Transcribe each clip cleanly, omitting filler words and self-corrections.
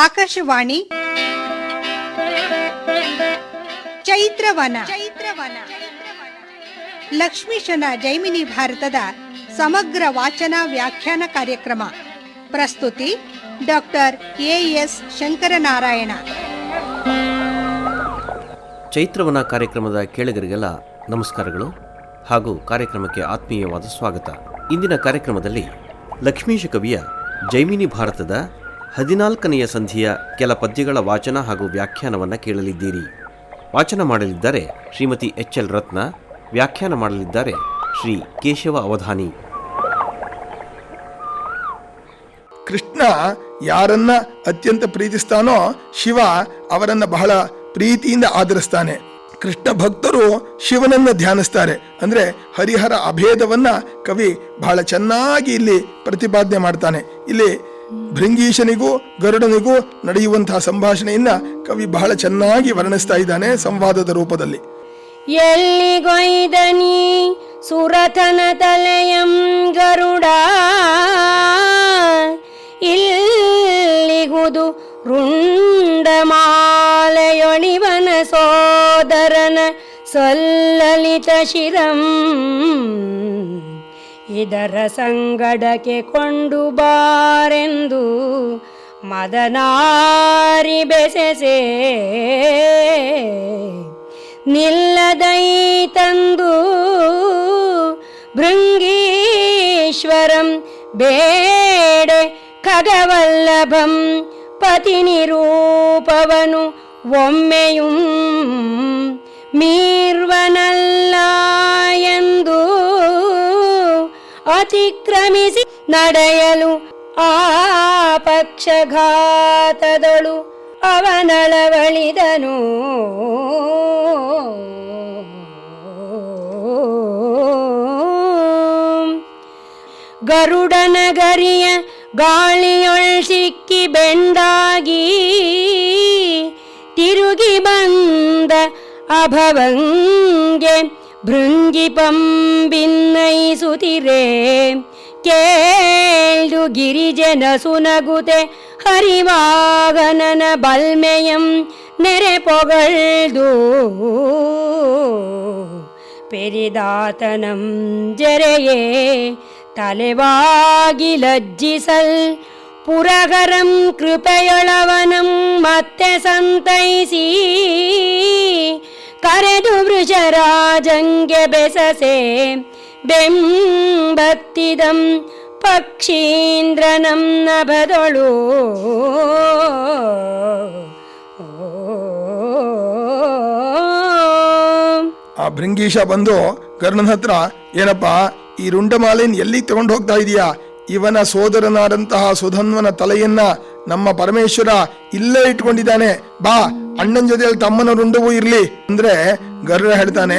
ಆಕಾಶವಾಣಿ ಚೈತ್ರವನ ಲಕ್ಷ್ಮೀಶನ ಜೈಮಿನಿ ಭಾರತದ ಸಮಗ್ರ ವಾಚನ ವ್ಯಾಖ್ಯಾನ ಕಾರ್ಯಕ್ರಮ. ಪ್ರಸ್ತುತಿ ಡಾಕ್ಟರ್ ಎಎಸ್ ಶಂಕರನಾರಾಯಣ. ಚೈತ್ರವನ ಕಾರ್ಯಕ್ರಮದ ಕೇಳುಗರಿಗೆಲ್ಲ ನಮಸ್ಕಾರಗಳು ಹಾಗೂ ಕಾರ್ಯಕ್ರಮಕ್ಕೆ ಆತ್ಮೀಯವಾದ ಸ್ವಾಗತ. ಇಂದಿನ ಕಾರ್ಯಕ್ರಮದಲ್ಲಿ ಲಕ್ಷ್ಮೀಶ ಕವಿಯ ಜೈಮಿನಿ ಭಾರತದ 14ನೆಯ ಸಂಧಿಯ ಕೆಲ ಪದ್ಯಗಳ ವಾಚನ ಹಾಗೂ ವ್ಯಾಖ್ಯಾನವನ್ನು ಕೇಳಲಿದ್ದೀರಿ. ವಾಚನ ಮಾಡಲಿದ್ದಾರೆ ಶ್ರೀಮತಿ ಎಚ್.ಎಲ್. ರತ್ನ, ವ್ಯಾಖ್ಯಾನ ಮಾಡಲಿದ್ದಾರೆ ಶ್ರೀ ಕೇಶವ ಅವಧಾನಿ. ಕೃಷ್ಣ ಯಾರನ್ನ ಅತ್ಯಂತ ಪ್ರೀತಿಸ್ತಾನೋ ಶಿವ ಅವರನ್ನ ಬಹಳ ಪ್ರೀತಿಯಿಂದ ಆದರಿಸ್ತಾನೆ. ಕೃಷ್ಣ ಭಕ್ತರು ಶಿವನನ್ನ ಧ್ಯಾನಿಸ್ತಾರೆ. ಅಂದ್ರೆ ಹರಿಹರ ಅಭೇದವನ್ನ ಕವಿ ಬಹಳ ಚೆನ್ನಾಗಿ ಇಲ್ಲಿ ಪ್ರತಿಪಾದನೆ ಮಾಡ್ತಾನೆ. ಇಲ್ಲಿ ಭೃಂಗೀಶನಿಗೂ ಗರುಡನಿಗೂ ನಡೆಯುವಂತಹ ಸಂಭಾಷಣೆಯನ್ನ ಕವಿ ಬಹಳ ಚೆನ್ನಾಗಿ ವರ್ಣಿಸ್ತಾ ಇದ್ದಾನೆ ಸಂವಾದದ ರೂಪದಲ್ಲಿ. ಎಲ್ಲಿಗೊಯ್ದನಿ ಸುರಥನ ತಲೆಯಂ ಗರುಡ, ಇಲ್ಲಿಗುದು ರುಂಡಮಾಲೆಯೊಳಿವನ ಸೋದರನ ಸಲ್ಲಲಿತ ಶಿರಂ, ಇದರ ಸಂಗಡಕ್ಕೆ ಕೊಂಡು ಬಾರೆಂದು ಮದನಾರಿ ಬೆಸೆಸೆ, ನಿಲ್ಲದೈ ತಂದು ಭೃಂಗೀಶ್ವರಂ ಬೇಡೆ ಖಗವಲ್ಲಭಂ ಪತಿ ನಿರೂಪವನು ಒಮ್ಮೆಯುಂ ಮೀರ್ವನಲ್ಲ ಎಂದು ಅತಿಕ್ರಮಿಸಿ ನಡೆಯಲು ಆ ಪಕ್ಷಘಾತದಳು ಅವನಳವಳಿದನು. ಗರುಡನ ಗರಿಯ ಗಾಳಿಯೊಳ್ ಸಿಕ್ಕಿ ಬೆಂಡಾಗಿ ತಿರುಗಿ ಬಂದ ಅಭವಂಗೆ ಭೃಂಗಿಪಂ ಭಿನ್ನೈಸುತ್ತಿರೆ, ಕೇಳು ಗಿರಿಜನ ಸುನಗುತೆ ಹರಿವಾಗನನ ಬಲ್ಮೆಯಂ ನೆರೆ ಪೊಗಳ್ದು, ಪೆರಿದಾತನಂ ಜರೆಯೇ ತಲೆವಾಗಿ ಲಜ್ಜಿಸಲ್, ಪುರಗರಂ ಕೃಪೆಯೊಳವನಂ ಮತ್ತೆ ಸಂತೈಸಿ ಕರೆದು ವೃಷರಾಜಂಗೆ ಬೆಸಸೆ, ಬೆಂಬತ್ತಿದಂ ಪಕ್ಷೀಂದ್ರನಂ ನಭದೊಳು. ಆ ಭೃಂಗೀಶ ಬಂದು ಗರುಡನ ಹತ್ರ, ಏನಪ್ಪ ಈ ರುಂಡಮಾಲೆನ್ ಎಲ್ಲಿ ತಗೊಂಡು ಹೋಗ್ತಾ ಇದೀಯಾ? ಇವನ ಸೋದರನಾದಂತಹ ಸುಧನ್ವನ ತಲೆಯನ್ನ ನಮ್ಮ ಪರಮೇಶ್ವರ ಇಲ್ಲೇ ಇಟ್ಕೊಂಡಿದ್ದಾನೆ, ಬಾ ಅಣ್ಣನ ಜೊತೆಯಲ್ಲಿ ತಮ್ಮನ ರುಂಡವೂ ಇರ್ಲಿ ಅಂದ್ರೆ ಗರುಡ ಹೇಳ್ತಾನೆ,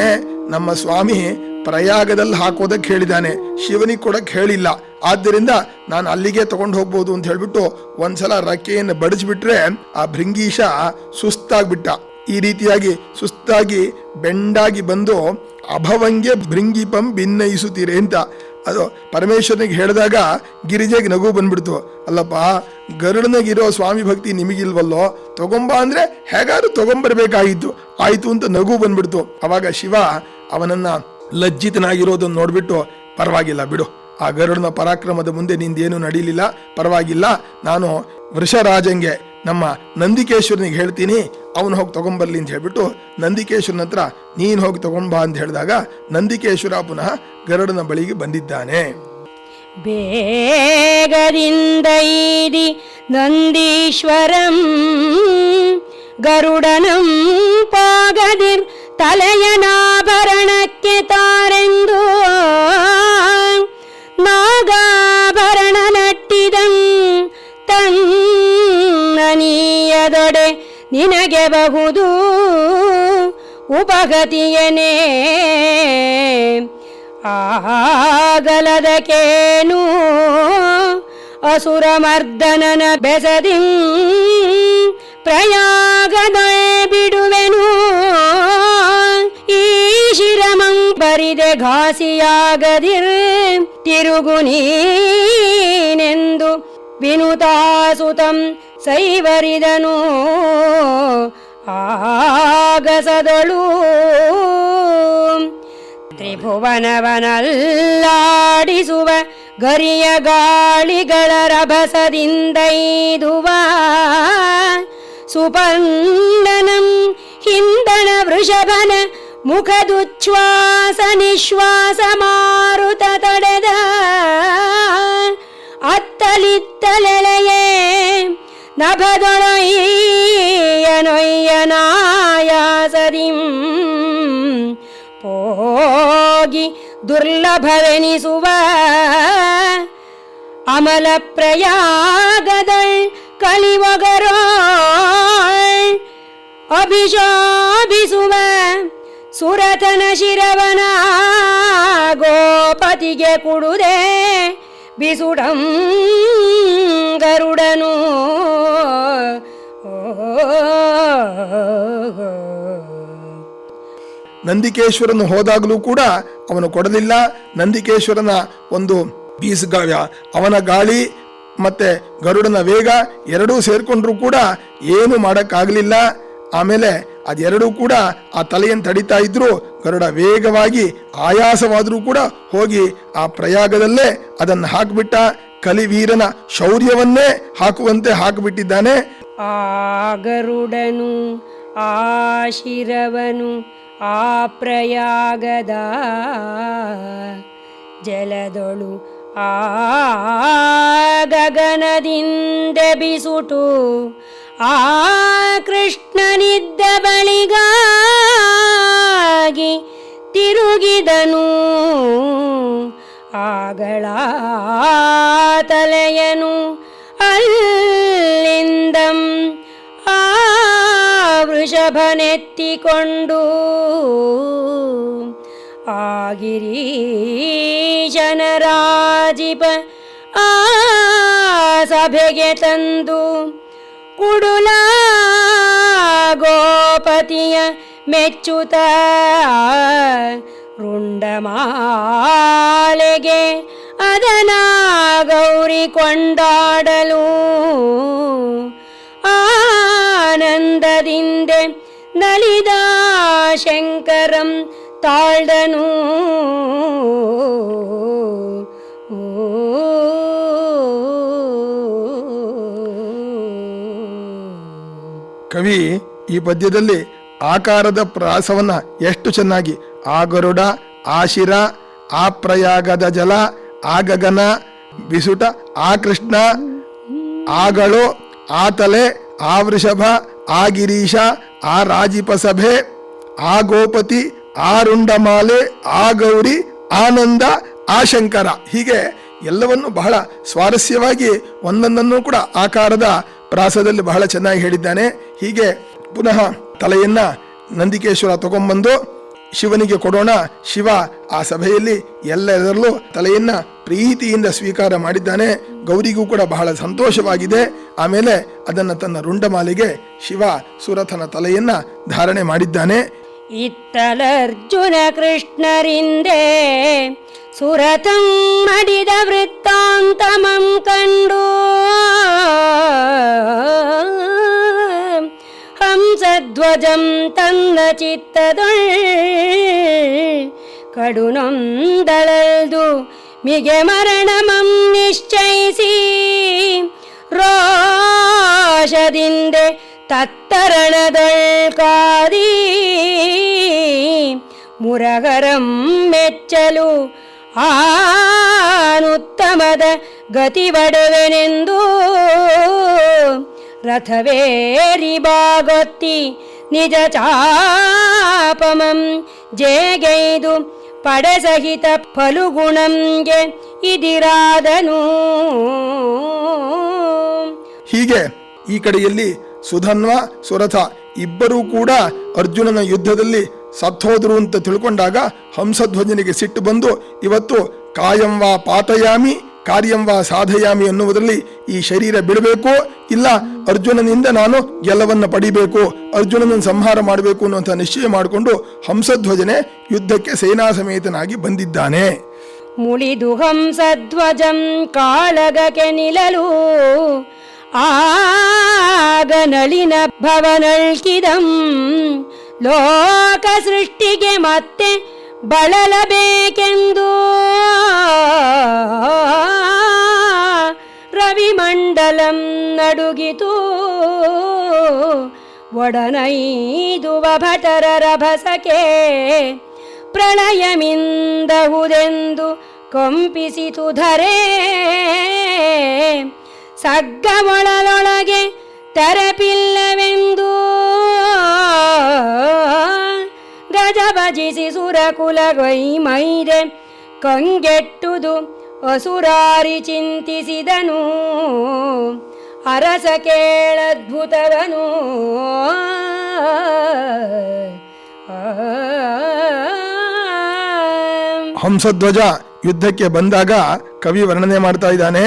ನಮ್ಮ ಸ್ವಾಮಿ ಪ್ರಯಾಗದಲ್ಲಿ ಹಾಕೋದಕ್ಕೆ ಹೇಳಿದ್ದಾನೆ, ಶಿವನಿಗೆ ಕೊಡಕ್ ಹೇಳಿಲ್ಲ, ಆದ್ದರಿಂದ ನಾನು ಅಲ್ಲಿಗೆ ತಗೊಂಡು ಹೋಗ್ಬೋದು ಅಂತ ಹೇಳ್ಬಿಟ್ಟು ಒಂದ್ಸಲ ರಕ್ಕೆಯನ್ನು ಬಡಿಸ್ಬಿಟ್ರೆ ಆ ಭೃಂಗೀಶ ಸುಸ್ತಾಗ್ಬಿಟ್ಟ. ಈ ರೀತಿಯಾಗಿ ಸುಸ್ತಾಗಿ ಬೆಂಡಾಗಿ ಬಂದು ಅಭವಂಗೆ ಭೃಂಗಿಪಂ ಭಿನ್ನಯಿಸುತ್ತೀರೆ ಅಂತ ಅದು ಪರಮೇಶ್ವರನಿಗೆ ಹೇಳಿದಾಗ ಗಿರಿಜೆಗೆ ನಗು ಬಂದ್ಬಿಡ್ತು. ಅಲ್ಲಪ್ಪ, ಗರುಡನಾಗಿರೋ ಸ್ವಾಮಿ ಭಕ್ತಿ ನಿಮಗಿಲ್ವಲ್ಲೋ, ತಗೊಂಬ ಅಂದ್ರೆ ಹೇಗಾದ್ರೂ ತಗೊಂಬರ್ಬೇಕಾಗಿತ್ತು, ಆಯ್ತು ಅಂತ ನಗು ಬಂದ್ಬಿಡ್ತು. ಅವಾಗ ಶಿವ ಅವನನ್ನ ಲಜ್ಜಿತನಾಗಿರೋದನ್ನ ನೋಡ್ಬಿಟ್ಟು, ಪರವಾಗಿಲ್ಲ ಬಿಡು, ಆ ಗರುಡನ ಪರಾಕ್ರಮದ ಮುಂದೆ ನಿಂದೇನು ನಡೀಲಿಲ್ಲ, ಪರವಾಗಿಲ್ಲ, ನಾನು ವೃಷರಾಜಂಗೆ ನಮ್ಮ ನಂದಿಕೇಶ್ವರನಿಗೆ ಹೇಳ್ತೀನಿ, ಅವನು ಹೋಗಿ ತಗೊಂಬರ್ಲಿ ಅಂತ ಹೇಳ್ಬಿಟ್ಟು ನಂದಿಕೇಶ್ವರನ ಹತ್ರ ನೀನು ಹೋಗಿ ತಗೊಂಬಾ ಅಂತ ಹೇಳಿದಾಗ ನಂದಿಕೇಶ್ವರ ಪುನಃ ಗರುಡನ ಬಳಿಗೆ ಬಂದಿದ್ದಾನೆ. ಬೇಗದಿಂದ ಈದಿ ನಂದೀಶ್ವರಂ ಗರುಡನಂ ಪಾಗದಿರ್ ತಲೆಯನಾಭರಣಕ್ಕೆ ತಾರೆಂದು, ನಾಗಾಭರಣ ನಟ್ಟಿದಂ ತನ್ನನೀಯದೊಡೆ ನಿನಗೆ ಬಹುದು ಉಪಗತಿಯನೇ, ಆಗಲದಕೇನು ಅಸುರ ಮರ್ದನನ ಬೆಸದಿಂ ಪ್ರಯಾಗದೊಳೆ ಬಿಡುವೆನು, ಈ ಶಿರಮಂ ಬರಿದೆ ಘಾಸಿಯಾಗದಿರ್ ತಿರುಗು ನೀನೆಂದು ವಿನುತಾಸುತಂ ಸೈವರಿದನು ಆಗಸದಳು ತ್ರಿಭುವನವನಲ್ಲಾಡಿಸುವ ಗರಿಯ ಗಾಳಿಗಳ ರಭಸದಿಂದೈದುವ ಸುಪರ್ಣನಂ ಹಿಂದಣ ವೃಷಭನ ಮುಖದುಚ್ಛ್ವಾಸ ನಿಶ್ವಾಸ ಮಾರುತ ತಡೆದ ಅತ್ತಲಿತ್ತಲೆಳೆಯೇ ನಭದೊಳಯ್ಯನೊಯ್ಯನಾಯಾಸರಿಂ ಪೋಗಿ ದುರ್ಲಭವೆನಿಸುವ ಅಮಲ ಪ್ರಯಾಗದಳ್ ಕಳಿವೊಗರೋ ಅಭಿಶೋಭಿಸುವ ಸುರತನ ಶಿರವನ ಗೋಪತಿಗೆ ಕುಡುದೆ ಬಿಸುಡಂ ಗರುಡನು ನಂದಿಕೇಶ್ವರನು ಹೋದಾಗಲೂ ಕೂಡ ಅವನು ಕೊಡಲಿಲ್ಲ. ನಂದಿಕೇಶ್ವರನ ಒಂದು ಬೀಸುಗಾವ್ಯ, ಅವನ ಗಾಳಿ ಮತ್ತೆ ಗರುಡನ ವೇಗ ಎರಡೂ ಸೇರ್ಕೊಂಡ್ರೂ ಕೂಡ ಏನು ಮಾಡಕ್ಕಾಗಲಿಲ್ಲ. ಆಮೇಲೆ ಅದೆರಡೂ ಕೂಡ ಆ ತಲೆಯನ್ನು ತಡಿತಾ ಇದ್ರು. ಗರುಡ ವೇಗವಾಗಿ ಆಯಾಸವಾದರೂ ಕೂಡ ಹೋಗಿ ಆ ಪ್ರಯಾಗದಲ್ಲೇ ಅದನ್ನು ಹಾಕಿಬಿಟ್ಟ. ಕಲಿವೀರನ ಶೌರ್ಯವನ್ನೇ ಹಾಕುವಂತೆ ಹಾಕಿಬಿಟ್ಟಿದ್ದಾನೆ. ಆ ಗರುಡನು ಆ ಶಿರವನು ಆ ಪ್ರಯಾಗದ ಜಲದೊಳು ಆ ಗಗನದಿಂದ ಬಿಸುಟು ಆ ಕೃಷ್ಣನಿದ್ದ ಬಳಿಗಾಗಿ ತಿರುಗಿದನು. ಆಗಳ ತಲೆಯನು ಅಲ್ಲಿಂದಂ ಆ ವೃಷಭನೆತ್ತಿಕೊಂಡು ಆಗಿರೀಶನ ರಾಜಿಪ ಆ ಸಭೆಗೆ ತಂದು ಕುಡುಲ ಗೋಪತಿಯ ಮೆಚ್ಚುತ ರುಂಡಮಾಲೆಗೆ ಅದನ ಗೌರಿ ಕೊಂಡಾಡಲು ಆನಂದದಿಂದ ನಲಿದ ಶಂಕರಂ ತಾಳ್ದನು. ಕವಿ ಈ ಪದ್ಯದಲ್ಲಿ ಆಕಾರದ ಪ್ರಾಸವನ್ನ ಎಷ್ಟು ಚೆನ್ನಾಗಿ, ಆ ಗರುಡ, ಆ ಶಿರ, ಆ ಪ್ರಯಾಗದ ಜಲ, ಆ ಗಗನ ಬಿಸುಟ, ಆ ಕೃಷ್ಣ, ಆಗಳು, ಆ ತಲೆ, ಆ ವೃಷಭ, ಆ ಗಿರೀಶ, ಆ ರಾಜಿಪ ಸಭೆ, ಆ ಗೋಪತಿ, ಆ ರುಂಡಮಾಲೆ, ಆ ಗೌರಿ, ಆನಂದ, ಆ ಶಂಕರ, ಹೀಗೆ ಎಲ್ಲವನ್ನು ಬಹಳ ಸ್ವಾರಸ್ಯವಾಗಿ ಒಂದೊಂದನ್ನು ಕೂಡ ಆಕಾರದ ಪ್ರಾಸದಲ್ಲಿ ಬಹಳ ಚೆನ್ನಾಗಿ ಹೇಳಿದ್ದಾನೆ. ಹೀಗೆ ಪುನಃ ತಲೆಯನ್ನ ನಂದಿಕೇಶ್ವರ ತಗೊಂಡ್ಬಂದು ಶಿವನಿಗೆ ಕೊಡೋಣ. ಶಿವ ಆ ಸಭೆಯಲ್ಲಿ ಎಲ್ಲರಲ್ಲೂ ತಲೆಯನ್ನ ಪ್ರೀತಿಯಿಂದ ಸ್ವೀಕಾರ ಮಾಡಿದ್ದಾನೆ. ಗೌರಿಗೂ ಕೂಡ ಬಹಳ ಸಂತೋಷವಾಗಿದೆ. ಆಮೇಲೆ ಅದನ್ನು ತನ್ನ ರುಂಡಮಾಲೆಗೆ ಶಿವ ಸುರಥನ ತಲೆಯನ್ನ ಧಾರಣೆ ಮಾಡಿದ್ದಾನೆ. ಇತ್ತಲರ್ಜುನ ಕೃಷ್ಣರಿಂದೆ ಸುರತಂ ಮಡಿದ ವೃತ್ತಾಂತಮಂ ಕಂಡು ಹಂಸಧ್ವಜಂ ತನ್ನ ಚಿತ್ತದೊಳ್ ಕಡುನೊಂದಳಲ್ದು ಮಿಗೆ ಮರಣಮಂ ನಿಶ್ಚಯಿಸಿ ರೋಷದಿಂದೆ ತತ್ತರಣದಳ್ ಕಾದಿ ಮುರಗರಂ ಮೆಚ್ಚಲು ಆನುತ್ತಮದ ಗತಿವಡುವೆನೆಂದು ರಥವೇರಿ ಬಾಗೊತ್ತಿ ನಿಜ ಚಾಪಮಂ ಜೇಗೈದು ಪಡೆಸಹಿತ ಫಲುಗುಣಂಗೆ ಇದಿರಾದನು. ಹೀಗೆ ಈ ಕಡೆಯಲ್ಲಿ ಸುಧನ್ವ ಸುರಥ ಇಬ್ಬರೂ ಕೂಡ ಅರ್ಜುನನ ಯುದ್ಧದಲ್ಲಿ ಸತ್ತೋದ್ರು ಅಂತ ತಿಳ್ಕೊಂಡಾಗ ಹಂಸಧ್ವಜನಿಗೆ ಸಿಟ್ಟು ಬಂದು, ಇವತ್ತು ಕಾಯಂ ವಾ ಪಾತಯಾಮಿ ಕಾರ್ಯಂ ವಾ ಸಾಧಯಾಮಿ ಅನ್ನುವುದರಲ್ಲಿ ಈ ಶರೀರ ಬಿಡಬೇಕು, ಇಲ್ಲ ಅರ್ಜುನನಿಂದ ನಾನು ಗೆಲವನ್ನ ಪಡಿಬೇಕು, ಅರ್ಜುನನನ್ನು ಸಂಹಾರ ಮಾಡಬೇಕು ಅನ್ನುವಂಥ ನಿಶ್ಚಯ ಮಾಡಿಕೊಂಡು ಹಂಸಧ್ವಜನೆ ಯುದ್ಧಕ್ಕೆ ಸೇನಾ ಸಮೇತನಾಗಿ ಬಂದಿದ್ದಾನೆ. ಮುಳಿದು ಹಂಸಧ್ವಜಂ ಕಾಳಗಕ್ಕೆ ನಿಲ್ಲಲು ಆಗ ನಳಿನ ಭವನಳ್ಕಿದಂ ಲೋಕ ಸೃಷ್ಟಿಗೆ ಮತ್ತೆ ಬಳಲಬೇಕೆಂದು ರವಿಮಂಡಲಂ ನಡುಗಿತು ಒಡನೈದುವ ಭಟರ ರಭಸಕ್ಕೆ ಪ್ರಳಯಮಿಂದಹುದೆಂದು ಕಂಪಿಸಿತು ಧರೆ ಸಗ್ಗಮೊಳಲೊಳಗೆ ತೆರಪಿಲ್ಲವೆಂದು ಗಜ ಭಜಿಸಿ ಸುರಕುಲ ಮೈದೆ ಕಂಗೆಟ್ಟುದು ಅಸುರಾರಿ ಚಿಂತಿಸಿದನು ಅರಸ ಕೇಳದ್ಭುತವನು ಹಂಸಧ್ವಜ ಯುದ್ಧಕ್ಕೆ ಬಂದಾಗ ಕವಿ ವರ್ಣನೆ ಮಾಡ್ತಾ ಇದ್ದಾನೆ.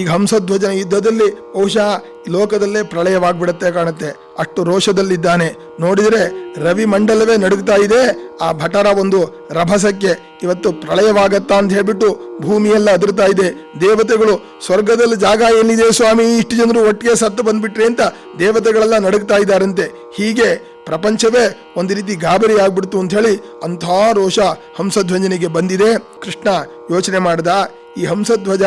ಈಗ ಹಂಸಧ್ವಜನ ಯುದ್ಧದಲ್ಲಿ ಬಹುಶಃ ಲೋಕದಲ್ಲೇ ಪ್ರಳಯವಾಗ್ಬಿಡುತ್ತೆ ಕಾಣುತ್ತೆ, ಅಷ್ಟು ರೋಷದಲ್ಲಿದ್ದಾನೆ. ನೋಡಿದರೆ ರವಿ ಮಂಡಲವೇ ನಡುಗ್ತಾ ಇದೆ ಆ ಭಟರ ಒಂದು ರಭಸಕ್ಕೆ. ಇವತ್ತು ಪ್ರಳಯವಾಗತ್ತಾ ಅಂತ ಹೇಳ್ಬಿಟ್ಟು ಭೂಮಿಯೆಲ್ಲ ಅದರ್ತಾ ಇದೆ. ದೇವತೆಗಳು ಸ್ವರ್ಗದಲ್ಲಿ ಜಾಗ ಏನಿದೆ ಸ್ವಾಮಿ, ಇಷ್ಟು ಜನರು ಒಟ್ಟಿಗೆ ಸತ್ತು ಬಂದ್ಬಿಟ್ರಿ ಅಂತ ದೇವತೆಗಳೆಲ್ಲ ನಡುಗ್ತಾ ಇದ್ದಾರಂತೆ. ಹೀಗೆ ಪ್ರಪಂಚವೇ ಒಂದು ರೀತಿ ಗಾಬರಿ ಆಗ್ಬಿಡ್ತು ಅಂತ ಹೇಳಿ ಅಂಥ ರೋಷ ಹಂಸಧ್ವಜನಿಗೆ ಬಂದಿದೆ. ಕೃಷ್ಣ ಯೋಚನೆ ಮಾಡ್ದ, ಈ ಹಂಸಧ್ವಜ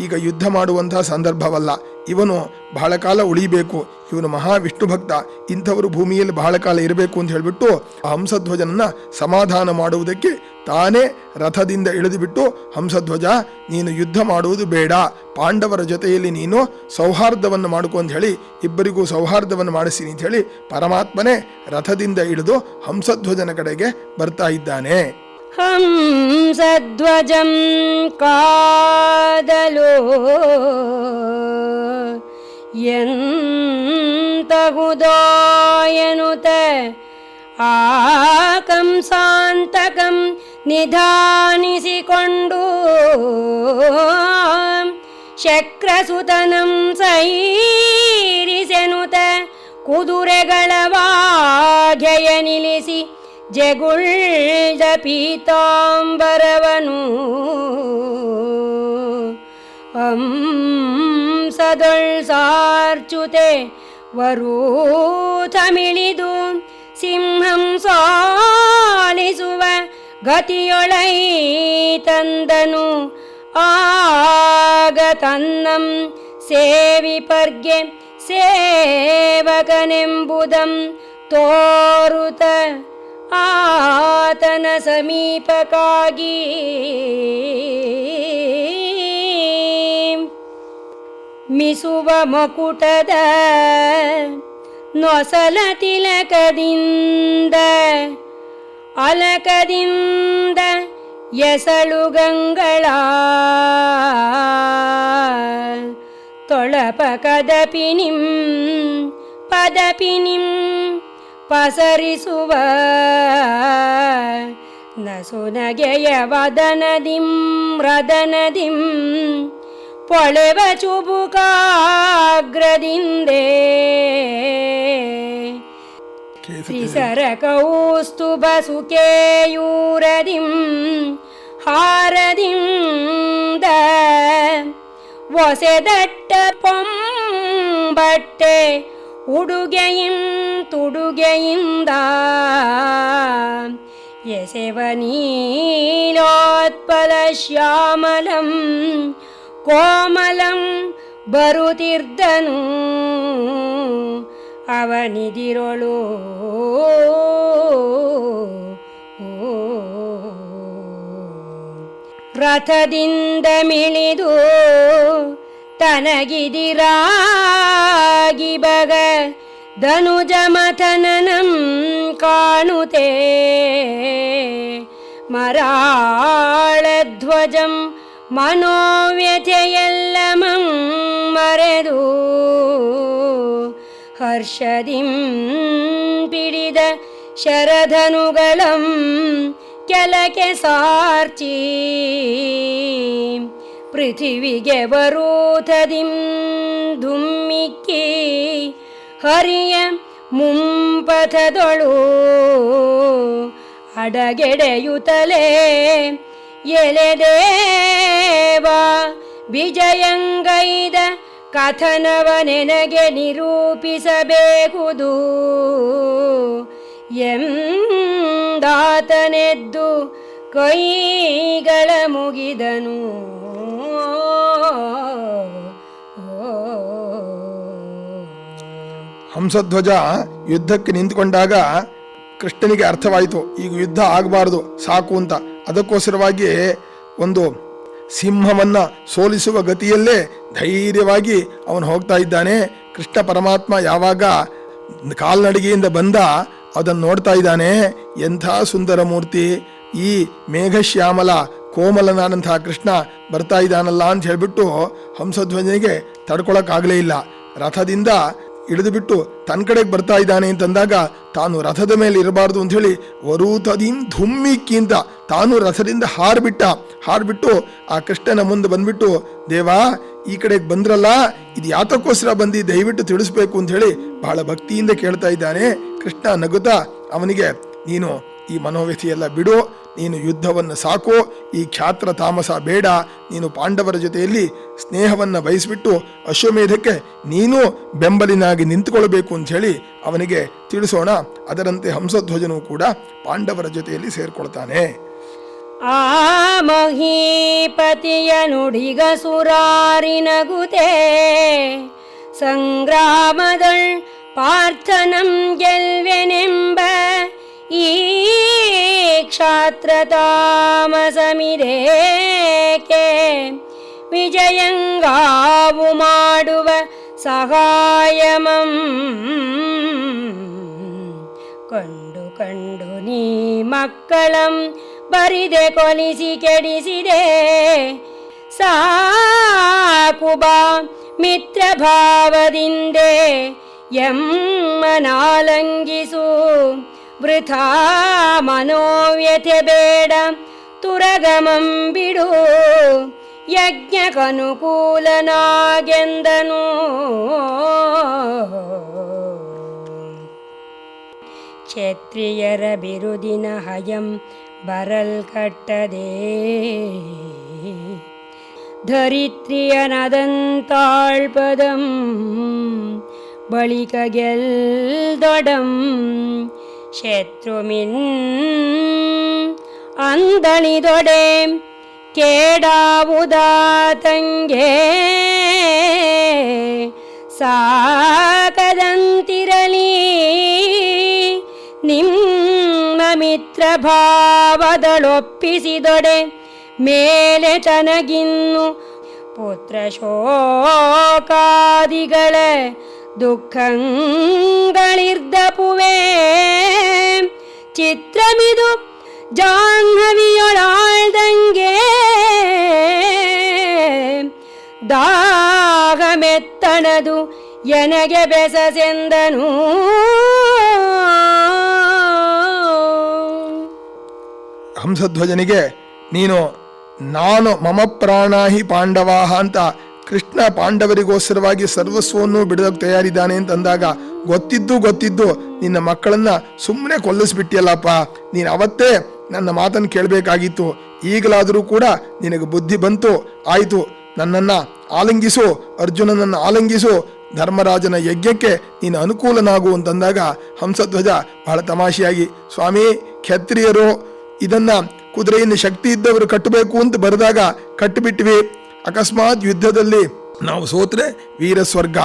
ಈಗ ಯುದ್ಧ ಮಾಡುವಂತಹ ಸಂದರ್ಭವಲ್ಲ, ಇವನು ಬಹಳ ಕಾಲ ಉಳಿಬೇಕು, ಇವನು ಮಹಾವಿಷ್ಣು ಭಕ್ತ, ಇಂಥವರು ಭೂಮಿಯಲ್ಲಿ ಬಹಳ ಕಾಲ ಇರಬೇಕು ಅಂತ ಹೇಳಿಬಿಟ್ಟು ಆ ಹಂಸಧ್ವಜನನ್ನ ಸಮಾಧಾನ ಮಾಡುವುದಕ್ಕೆ ತಾನೇ ರಥದಿಂದ ಇಳಿದು ಬಿಟ್ಟು, ಹಂಸಧ್ವಜ ನೀನು ಯುದ್ಧ ಮಾಡುವುದು ಬೇಡ, ಪಾಂಡವರ ಜೊತೆಯಲ್ಲಿ ನೀನು ಸೌಹಾರ್ದವನ್ನು ಮಾಡ್ಕೊ ಅಂತ ಹೇಳಿ ಇಬ್ಬರಿಗೂ ಸೌಹಾರ್ದವನ್ನು ಮಾಡಿಸ್ತೀನಿ ಅಂತ ಹೇಳಿ ಪರಮಾತ್ಮನೇ ರಥದಿಂದ ಇಳಿದು ಹಂಸಧ್ವಜನ ಕಡೆಗೆ ಬರ್ತಾ ಇದ್ದಾನೆ. ಹಂಸಧ್ವಜಂ ಕಾದಲು ಎಂತಹುದೋಯನುತ ಆ ಕಂಸಾಂತಕಂ ನಿಧಾನಿಸಿಕೊಂಡು ಶಕ್ರಸುತನಂ ಸೈರಿಸೆನುತ ಕುದುರೆಗಳ ವಾಘೆಯ ನಿಲ್ಲಿಸಿ ಜಗುಳ್ದ ಪೀತಾಂಬರವನು ಹಂಸದೊಳ್ ಸಾರ್ಚುತೆ ವರೂಥಮಿಳಿದು ಸಿಂಹಂ ಸಾಲಿಸುವ ಗತಿಯೊಳೈ ತಂದನು ಆಗ ತನ್ನಂ ಸೇವಿಪರ್ಗೆ ಸೇವಕನೆಂಬುದಂ ತೋರುತ ಆತನ ಸಮೀಪಕ್ಕಾಗಿ ಮಿಸುವ ಮಕುಟದ ನೊಸಲ ತಿಲಕದಿಂದ ಅಲಕದಿಂದ ಎಸಳುಗಂಗಳ ತೊಳಪ ಕದಪಿನಿಂ ಪದಪಿನಿಂ ಪಸರಿಸುವ ನಸುನಗೆಯ ವದನದಿಂ ರದನದಿಂ ಪೊಳೆವ ಚುಬುಕಾಗ್ರದಿಂದೇ ತ್ರಿಸರ ಕೌಸ್ತುಭ ಸುಕೇಯೂರದಿಂ ಹಾರದಿಂದ ಒಸೆದಟ್ಟ ಪೊಂಬಟ್ಟೆ ಉಡುಗೆಯಿಂ ತುಡುಗೆಯಿಂದ ಎಸೆವ ನೀಲೋತ್ಪಲ ಶ್ಯಾಮಲಂ ಕೋಮಲಂ ಬರುತ್ತಿರ್ದನು ಅವನಿದಿರೊಳು ರಥದಿಂದ ಮಿಳಿದು ತನಗಿದಿರಾಗಿ ಬಗ ಧನುಜಮಥನನಂ ಕಾಣುತೆ ಮರಾಳಧ್ವಜಂ ಮನೋವ್ಯಥೆಯೆಲ್ಲಮಂ ಮರೆದು ಹರ್ಷದಿಂ ಪಿಡಿದ ಶರಧನುಗಳಂ ಕೆಲಕೆ ಸಾರ್ಚಿ ಪೃಥಿವಿಗೆ ವರೂಥದಿಂ ಧುಮ್ಮಿಕ್ಕಿ ಹರಿಯ ಮುಂಪಥದೊಳು ಅಡಗೆಡೆಯುತ್ತಲೇ ಎಲೆದೇವ ವಿಜಯಂಗೈದ ಕಥನವ ನೆನಗೆ ನಿರೂಪಿಸಬೇಕುದು ಎಂದಾತನೆದ್ದು ಕೈಗಳ ಮುಗಿದನು. ಹಂಸಧ್ವಜ ಯುದ್ಧಕ್ಕೆ ನಿಂತುಕೊಂಡಾಗ ಕೃಷ್ಣನಿಗೆ ಅರ್ಥವಾಯಿತು, ಈಗ ಯುದ್ಧ ಆಗಬಾರ್ದು, ಸಾಕು ಅಂತ. ಅದಕ್ಕೋಸ್ಕರವಾಗಿ ಒಂದು ಸಿಂಹವನ್ನ ಸೋಲಿಸುವ ಗತಿಯಲ್ಲೇ ಧೈರ್ಯವಾಗಿ ಅವನು ಹೋಗ್ತಾ ಇದ್ದಾನೆ. ಕೃಷ್ಣ ಪರಮಾತ್ಮ ಯಾವಾಗ ಕಾಲ್ನಡಿಗೆಯಿಂದ ಬಂದ ಅದನ್ನು ನೋಡ್ತಾ ಇದ್ದಾನೆ. ಎಂಥ ಸುಂದರ ಮೂರ್ತಿ, ಈ ಮೇಘಶ್ಯಾಮಲ ಕೋಮಲನಾದಂತಹ ಕೃಷ್ಣ ಬರ್ತಾ ಇದ್ದಾನಲ್ಲ ಅಂತ ಹೇಳಿಬಿಟ್ಟು ಹಂಸಧ್ವಜನಿಗೆ ತಡ್ಕೊಳಕ್ಕಾಗಲೇ ಇಲ್ಲ. ರಥದಿಂದ ಇಳಿದು ಬಿಟ್ಟು ತನ್ನ ಕಡೆಗೆ ಬರ್ತಾ ಇದ್ದಾನೆ ಅಂತಂದಾಗ ತಾನು ರಥದ ಮೇಲೆ ಇರಬಾರ್ದು ಅಂತ ಹೇಳಿ ವರೂತದೀಂ ಧುಮ್ಮಿಕ್ಕಿ ಅಂತ ತಾನು ರಥದಿಂದ ಹಾರ್ಬಿಟ್ಟು ಆ ಕೃಷ್ಣನ ಮುಂದೆ ಬಂದ್ಬಿಟ್ಟು, ದೇವಾ ಈ ಕಡೆಗೆ ಬಂದ್ರಲ್ಲ, ಇದು ಯಾತಕ್ಕೋಸ್ಕರ ಬಂದು ದಯವಿಟ್ಟು ತಿಳಿಸ್ಬೇಕು ಅಂತ ಹೇಳಿ ಬಹಳ ಭಕ್ತಿಯಿಂದ ಕೇಳ್ತಾ ಇದ್ದಾನೆ. ಕೃಷ್ಣ ನಗುತ್ತಾ ಅವನಿಗೆ, ನೀನು ಈ ಮನೋವ್ಯಥೆಯೆಲ್ಲ ಬಿಡು, ನೀನು ಯುದ್ಧವನ್ನು ಸಾಕು, ಈ ಖ್ಯಾತ್ರ ತಾಮಸ ಬೇಡ, ನೀನು ಪಾಂಡವರ ಜೊತೆಯಲ್ಲಿ ಸ್ನೇಹವನ್ನು ಬಯಸಿಬಿಟ್ಟು ಅಶ್ವಮೇಧಕ್ಕೆ ನೀನು ಬೆಂಬಲಿನಾಗಿ ನಿಂತುಕೊಳ್ಬೇಕು ಅಂತ ಹೇಳಿ ಅವನಿಗೆ ತಿಳಿಸೋಣ. ಅದರಂತೆ ಹಂಸಧ್ವಜನು ಕೂಡ ಪಾಂಡವರ ಜೊತೆಯಲ್ಲಿ ಸೇರ್ಕೊಳ್ತಾನೆ. ಆ ಮಹೀಪತಿಯ ನುಡಿಗ ಸುರಾರಿನಗುತೆ ಸಂಗ್ರಾಮದಳ್ ಪಾರ್ಥನಂ ಗೆಲ್ವೆನೆಂಬ ಈ ಕ್ಷಾತ್ರ ತಾಮಸಮಿರೇಕೆ ವಿಜಯಂಗಾವು ಮಾಡುವ ಸಹಾಯಮಂ ಕಂಡು ಕಂಡು ನೀ ಮಕ್ಕಳಂ ಬರಿದೆ ಕೊಲಿಸಿ ಕೆಡಿಸಿದೆ ಸಾಕುಬಾ ಮಿತ್ರ ಭಾವದಿಂದೆ ಎಮ್ಮನಾಲಂಗಿಸು ವೃಥಾ ಮನೋವ್ಯಥೆ ಬೇಡ ತುರಗಮಂ ಬಿಡು ಯಜ್ಞಕನುಕೂಲನಾಗೆಂದನು. ಕ್ಷತ್ರಿಯರ ಬಿರುದಿನ ಹಯಂ ಬರಲ್ಕಟ್ಟದೆ ಧರಿತ್ರಿಯನದಂತಾಳ್ಪದಂ ಬಳಿಕ ಗೆಲ್ದೊಡಂ ಶತ್ರುಮಿನ್ ಅಂದಣಿದೊಡೆ ಕೇಡಾವುದಾತಂಗೆ ಸಾಕದಂತಿರಲಿ ನಿಮ್ಮ ಮಿತ್ರ ಭಾವದಳೊಪ್ಪಿಸಿದೊಡೆ ಮೇಲೆ ತನಗಿನ್ನು ಪುತ್ರ ಶೋಕಾದಿಗಳ ದುಃಖಗಳಿರ್ದಪುವೆ ಚಿತ್ರಮಿದು ಜಾಹ್ನವಿಯೊಳಾಳ್ದಂಗೆ ದಾಹಮೆತ್ತಣದು ಎನಗೆ ಬೆಸಸೆಂದನು. ಹಂಸಧ್ವಜನಿಗೆ ನಾನು ಮಮ ಪ್ರಾಣಾಹಿ ಪಾಂಡವಾಹ ಅಂತ ಕೃಷ್ಣ ಪಾಂಡವರಿಗೋಸ್ಕರವಾಗಿ ಸರ್ವಸ್ವವನ್ನು ಬಿಡೋಕೆ ತಯಾರಿದ್ದಾನೆ ಅಂತಂದಾಗ ಗೊತ್ತಿದ್ದು ನಿನ್ನ ಮಕ್ಕಳನ್ನ ಸುಮ್ಮನೆ ಕೊಲ್ಲಿಸ್ಬಿಟ್ಟಿಯಲ್ಲಪ್ಪ, ನೀನು ಅವತ್ತೇ ನನ್ನ ಮಾತನ್ನು ಕೇಳಬೇಕಾಗಿತ್ತು. ಈಗಲಾದರೂ ಕೂಡ ನಿನಗೆ ಬುದ್ಧಿ ಬಂತು, ಆಯಿತು, ನನ್ನನ್ನು ಆಲಿಂಗಿಸು, ಅರ್ಜುನನನ್ನು ಆಲಿಂಗಿಸು, ಧರ್ಮರಾಜನ ಯಜ್ಞಕ್ಕೆ ನೀನು ಅನುಕೂಲನಾಗು ಅಂತಂದಾಗ ಹಂಸಧ್ವಜ ಬಹಳ ತಮಾಷೆಯಾಗಿ, ಸ್ವಾಮಿ ಕ್ಷತ್ರಿಯರು ಇದನ್ನ ಕುದುರೆಯನ್ನು ಶಕ್ತಿ ಇದ್ದವರು ಕಟ್ಟಬೇಕು ಅಂತ ಬರೆದಾಗ ಕಟ್ಟಿಬಿಟ್ವಿ, ಅಕಸ್ಮಾತ್ ಯುದ್ಧದಲ್ಲಿ ನಾವು ಸೋತ್ರೆ ವೀರ ಸ್ವರ್ಗ,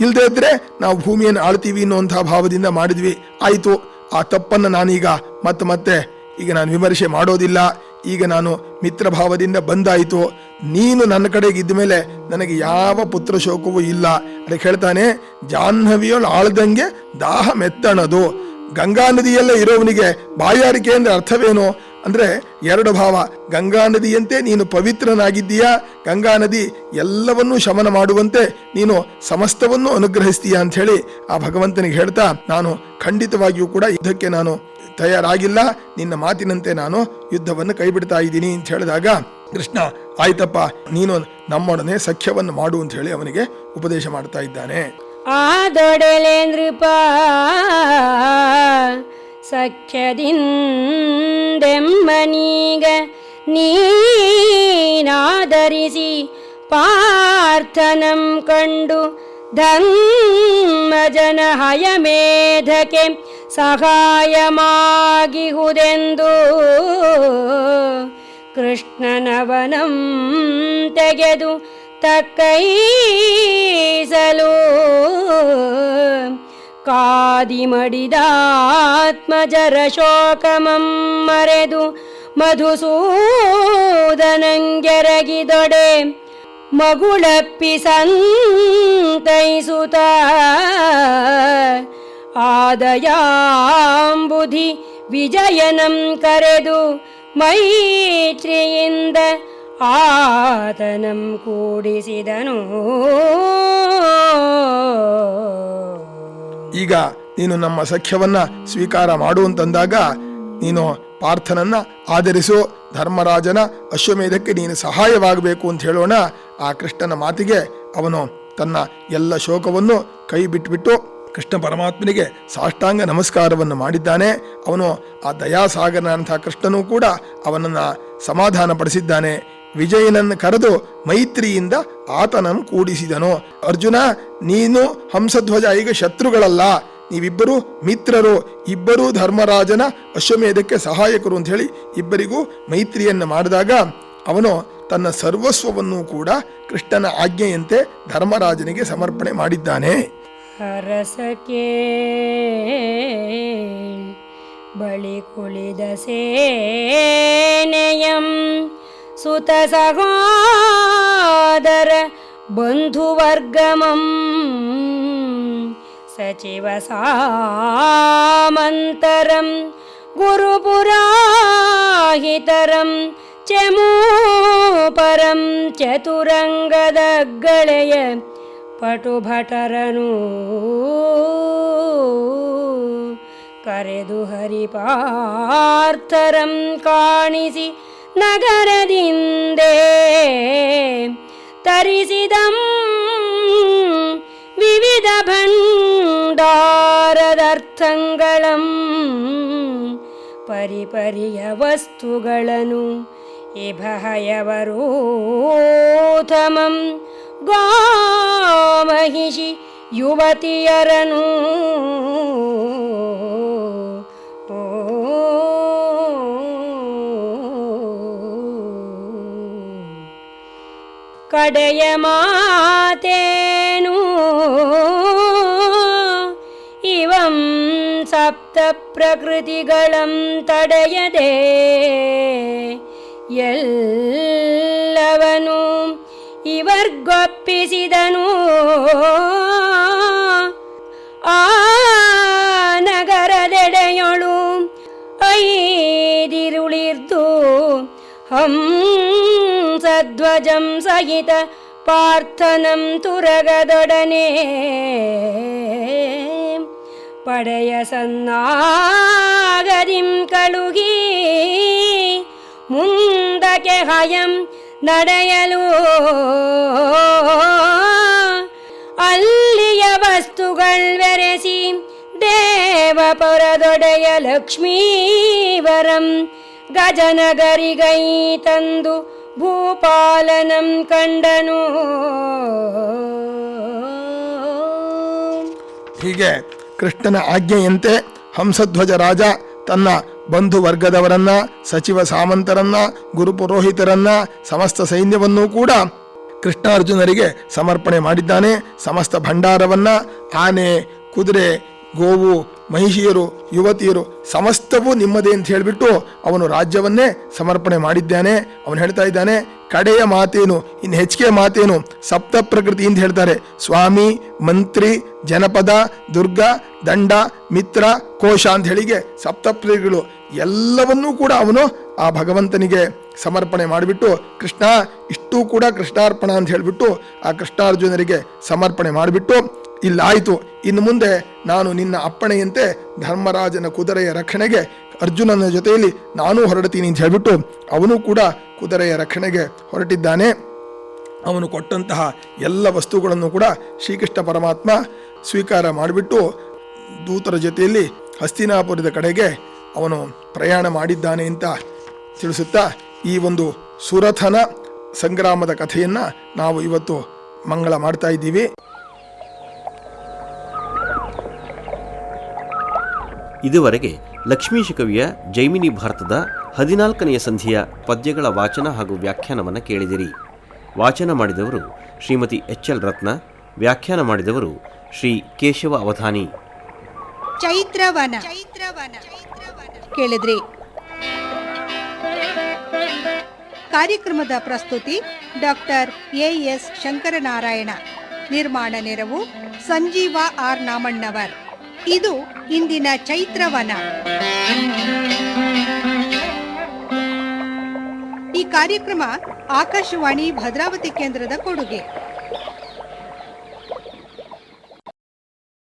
ಇಲ್ಲದೇ ಇದ್ರೆ ನಾವು ಭೂಮಿಯನ್ನು ಆಳ್ತೀವಿ ಅನ್ನುವಂತಹ ಭಾವದಿಂದ ಮಾಡಿದ್ವಿ, ಆಯಿತು, ಆ ತಪ್ಪನ್ನು ನಾನೀಗ ಮತ್ತೆ ಈಗ ನಾನು ವಿಮರ್ಶೆ ಮಾಡೋದಿಲ್ಲ, ಈಗ ನಾನು ಮಿತ್ರ ಭಾವದಿಂದ ಬಂದಾಯಿತು, ನೀನು ನನ್ನ ಕಡೆಗೆ ಇದ್ದ ಮೇಲೆ ನನಗೆ ಯಾವ ಪುತ್ರ ಶೋಕವೂ ಇಲ್ಲ. ಅದಕ್ಕೆ ಹೇಳ್ತಾನೆ, ಜಾಹ್ನವಿಯೊಳು ಆಳ್ದಂಗೆ ದಾಹ ಮೆತ್ತಣದು. ಗಂಗಾ ನದಿಯಲ್ಲೇ ಇರೋವನಿಗೆ ಬಾಯಾರಿಕೆ ಅಂದ್ರೆ ಅರ್ಥವೇನು ಅಂದ್ರೆ ಎರಡು ಭಾವ. ಗಂಗಾ ನದಿಯಂತೆ ನೀನು ಪವಿತ್ರನಾಗಿದ್ದೀಯಾ, ಗಂಗಾ ನದಿ ಎಲ್ಲವನ್ನೂ ಶಮನ ಮಾಡುವಂತೆ ನೀನು ಸಮಸ್ತವನ್ನು ಅನುಗ್ರಹಿಸ್ತೀಯಾ ಅಂತ ಹೇಳಿ ಆ ಭಗವಂತನಿಗೆ ಹೇಳ್ತಾ, ನಾನು ಖಂಡಿತವಾಗಿಯೂ ಕೂಡ ಯುದ್ಧಕ್ಕೆ ನಾನು ತಯಾರಾಗಿಲ್ಲ, ನಿನ್ನ ಮಾತಿನಂತೆ ನಾನು ಯುದ್ಧವನ್ನು ಕೈ ಬಿಡ್ತಾ ಇದ್ದೀನಿ ಅಂತ ಹೇಳಿದಾಗ ಕೃಷ್ಣ, ಆಯ್ತಪ್ಪ, ನೀನು ನಮ್ಮೊಡನೆ ಸಖ್ಯವನ್ನು ಮಾಡು ಅಂತ ಹೇಳಿ ಅವನಿಗೆ ಉಪದೇಶ ಮಾಡ್ತಾ ಇದ್ದಾನೆ. ಆದೊಡೆಲೆ ನೃಪ ಸಖ್ಯದಿಂದೆಮ್ಮನೀಗ ನೀನಾದರಿಸಿ ಪಾರ್ಥನಂ ಕಂಡು ಧರ್ಮಜನ ಹಯಮೇಧಕ್ಕೆ ಸಹಾಯಮಾಗಿಹುದೆಂದು ಕೃಷ್ಣನವನಂ ತೆಗೆದು ತಕ್ಕೈಸಲು ಕಾದಿ ಮಡಿದಾತ್ಮಜರ ಶೋಕಮಂ ಮರೆದು ಮಧುಸೂದನಂಗೆರಗಿದೊಡೆ ಮಗುಳಪ್ಪಿ ಸಂತೈಸುತ್ತ ಆದಯಾಂಬುಧಿ ವಿಜಯನಂ ಕರೆದು ಮೈತ್ರಿಯಿಂದ ಆತನಂ ಕೂಡಿಸಿದನು. ಈಗ ನೀನು ನಮ್ಮ ಸಖ್ಯವನ್ನ ಸ್ವೀಕಾರ ಮಾಡುವಂತಂದಾಗ ನೀನು ಪಾರ್ಥನನ್ನ ಆಧರಿಸು, ಧರ್ಮರಾಜನ ಅಶ್ವಮೇಧಕ್ಕೆ ನೀನು ಸಹಾಯವಾಗಬೇಕು ಅಂತ ಹೇಳೋಣ. ಆ ಕೃಷ್ಣನ ಮಾತಿಗೆ ಅವನು ತನ್ನ ಎಲ್ಲ ಶೋಕವನ್ನು ಕೈ ಬಿಟ್ಬಿಟ್ಟು ಕೃಷ್ಣ ಪರಮಾತ್ಮನಿಗೆ ಸಾಷ್ಟಾಂಗ ನಮಸ್ಕಾರವನ್ನು ಮಾಡಿದ್ದಾನೆ. ಅವನು ಆ ದಯಾಸಾಗರನಂಥ ಕೃಷ್ಣನೂ ಕೂಡ ಅವನನ್ನು ಸಮಾಧಾನ ಪಡಿಸಿದ್ದಾನೆ. ವಿಜಯನನ್ನು ಕರೆದು ಮೈತ್ರಿಯಿಂದ ಆತನನ್ನು ಕೂಡಿಸಿದನು. ಅರ್ಜುನ, ನೀನು ಹಂಸಧ್ವಜ ಈಗ ಶತ್ರುಗಳಲ್ಲ, ನೀವಿಬ್ಬರು ಮಿತ್ರರು, ಇಬ್ಬರೂ ಧರ್ಮರಾಜನ ಅಶ್ವಮೇಧಕ್ಕೆ ಸಹಾಯಕರು ಅಂತ ಹೇಳಿ ಇಬ್ಬರಿಗೂ ಮೈತ್ರಿಯನ್ನು ಮಾಡಿದಾಗ ಅವನು ತನ್ನ ಸರ್ವಸ್ವವನ್ನು ಕೂಡ ಕೃಷ್ಣನ ಆಜ್ಞೆಯಂತೆ ಧರ್ಮರಾಜನಿಗೆ ಸಮರ್ಪಣೆ ಮಾಡಿದ್ದಾನೆ. ಹರಸಕ್ಕೆ ಬಳಿ ಕುಳಿದ ಸೇನೆಯಂ ಸುತ ಸಹೋದರ ಬಂಧುವರ್ಗಮಂ ಸಚಿವ ಸಾಮಂತರಂ ಗುರುಪುರಾಹಿತರಂ ಚಮೂಪರಂ ಚತುರಂಗದ ಗೆಳೆಯ ಪಟುಭಟರನು ಕರೆದು ಹರಿಪಾರ್ಥರಂ ಕಾಣಿಸಿ ನಗರದಿಂದೇ ತರಿಸಿದಂ ವಿವಿಧ ಭಂಡಾರದರ್ಥಂಗಳಂ ಪರಿಪರಿಯ ವಸ್ತುಗಳನ್ನು ಇಭಯವರೋಥಮಂ ಗೋಮಹಿಷಿ ಯುವತಿಯರನು ಕಡೆಯ ಮಾತೇನು ಇವಂ ಸಪ್ತ ಪ್ರಕೃತಿಗಳಂ ತಡೆಯದೆ ಎಲ್ಲವನು ಇವರ್ಗೊಪ್ಪಿಸಿದನು. ಆ ನಗರದೆಡೆಯೊಳು ಐದಿರುಳಿರ್ದು ಹಂಸಧ್ವಜಂ ಸಹಿತ ಪಾರ್ಥನಂ ತುರಗದೊಡನೆ ಪಡೆಯ ಸನ್ನಾಗದಿಂ ಕಳುಗಿ ಮುಂದಕ್ಕೆ ಹಯಂ ನಡೆಯಲು ಅಲ್ಲಿಯ ವಸ್ತುಗಳ್ವೆರೆಸಿ ದೇವಪುರದೊಡೆಯ ಲಕ್ಷ್ಮೀವರಂ ಗಜನಗರಿಗೈ ತಂದು ಭೂಪಾಲನಂ ಕಂಡನು. ಹೀಗೆ ಕೃಷ್ಣನ ಆಜ್ಞೆಯಂತೆ ಹಂಸಧ್ವಜ ರಾಜ ತನ್ನ ಬಂಧು ವರ್ಗದವರನ್ನ, ಸಚಿವ ಸಾಮಂತರನ್ನ, ಗುರುಪುರೋಹಿತರನ್ನ, ಸಮಸ್ತ ಸೈನ್ಯವನ್ನೂ ಕೂಡ ಕೃಷ್ಣಾರ್ಜುನರಿಗೆ ಸಮರ್ಪಣೆ ಮಾಡಿದ್ದಾನೆ. ಸಮಸ್ತ ಭಂಡಾರವನ್ನ, ಆನೆ, ಕುದುರೆ, ಗೋವು, ಮಹಿಷಿಯರು, ಯುವತಿಯರು ಸಮಸ್ತವೂ ನಿಮ್ಮದೇ ಅಂತ ಹೇಳಿಬಿಟ್ಟು ಅವನು ರಾಜ್ಯವನ್ನೇ ಸಮರ್ಪಣೆ ಮಾಡಿದ್ದಾನೆ. ಅವನು ಹೇಳ್ತಾ ಇದ್ದಾನೆ, ಕಡೆಯ ಮಾತೇನು, ಇನ್ನು ಹೆಚ್ಚಿಗೆ ಮಾತೇನು, ಸಪ್ತ ಪ್ರಕೃತಿ ಅಂತ ಹೇಳ್ತಾರೆ. ಸ್ವಾಮಿ, ಮಂತ್ರಿ, ಜನಪದ, ದುರ್ಗ, ದಂಡ, ಮಿತ್ರ, ಕೋಶ ಅಂತ ಹೇಳಿಗೆ ಸಪ್ತಪ್ರಕೃತಿಗಳು ಎಲ್ಲವನ್ನೂ ಕೂಡ ಅವನು ಆ ಭಗವಂತನಿಗೆ ಸಮರ್ಪಣೆ ಮಾಡಿಬಿಟ್ಟು ಕೃಷ್ಣ ಇಷ್ಟೂ ಕೂಡ ಕೃಷ್ಣಾರ್ಪಣ ಅಂತ ಹೇಳಿಬಿಟ್ಟು ಆ ಕೃಷ್ಣಾರ್ಜುನರಿಗೆ ಸಮರ್ಪಣೆ ಮಾಡಿಬಿಟ್ಟು ಇಲ್ಲಾಯಿತು, ಇನ್ನು ಮುಂದೆ ನಾನು ನಿನ್ನ ಅಪ್ಪಣೆಯಂತೆ ಧರ್ಮರಾಜನ ಕುದುರೆಯ ರಕ್ಷಣೆಗೆ ಅರ್ಜುನನ ಜೊತೆಯಲ್ಲಿ ನಾನೂ ಹೊರಡ್ತೀನಿ ಅಂತ ಹೇಳಿಬಿಟ್ಟು ಅವನು ಕೂಡ ಕುದುರೆಯ ರಕ್ಷಣೆಗೆ ಹೊರಟಿದ್ದಾನೆ. ಅವನು ಕೊಟ್ಟಂತಹ ಎಲ್ಲ ವಸ್ತುಗಳನ್ನು ಕೂಡ ಶ್ರೀಕೃಷ್ಣ ಪರಮಾತ್ಮ ಸ್ವೀಕಾರ ಮಾಡಿಬಿಟ್ಟು ದೂತರ ಜೊತೆಯಲ್ಲಿ ಹಸ್ತಿನಾಪುರದ ಕಡೆಗೆ ಅವನು ಪ್ರಯಾಣ ಮಾಡಿದ್ದಾನೆ ಅಂತ ತಿಳಿಸುತ್ತಾ ಈ ಒಂದು ಸುರಥನ ಸಂಗ್ರಾಮದ ಕಥೆಯನ್ನ ನಾವು ಇವತ್ತು ಮಂಗಳ ಮಾಡ್ತಾ ಇದ್ದೀವಿ. ಇದುವರೆಗೆ ಲಕ್ಷ್ಮೀಶ ಕವಿಯ ಜೈಮಿನಿ ಭಾರತದ 14ನೆಯ ಸಂಧಿಯ ಪದ್ಯಗಳ ವಾಚನ ಹಾಗೂ ವ್ಯಾಖ್ಯಾನವನ್ನು ಕೇಳಿದಿರಿ. ವಾಚನ ಮಾಡಿದವರು ಶ್ರೀಮತಿ ಎಚ್.ಎಲ್. ರತ್ನ, ವ್ಯಾಖ್ಯಾನ ಮಾಡಿದವರು ಶ್ರೀ ಕೇಶವ ಅವಧಾನಿ. ಚೈತ್ರವನ ಕೇಳಿದ್ರಿ. ಕಾರ್ಯಕ್ರಮದ ಪ್ರಸ್ತುತಿ ಡಾಕ್ಟರ್ ಎಎಸ್ ಶಂಕರನಾರಾಯಣ. ನಿರ್ಮಾಣ ನೆರವು ಸಂಜೀವ ಆರ್ ನಾಮಣ್ಣವರ್. ಇದು ಇಂದಿನ ಚೈತ್ರವನ. ಈ ಕಾರ್ಯಕ್ರಮ ಆಕಾಶವಾಣಿ ಭದ್ರಾವತಿ ಕೇಂದ್ರದ ಕೊಡುಗೆ.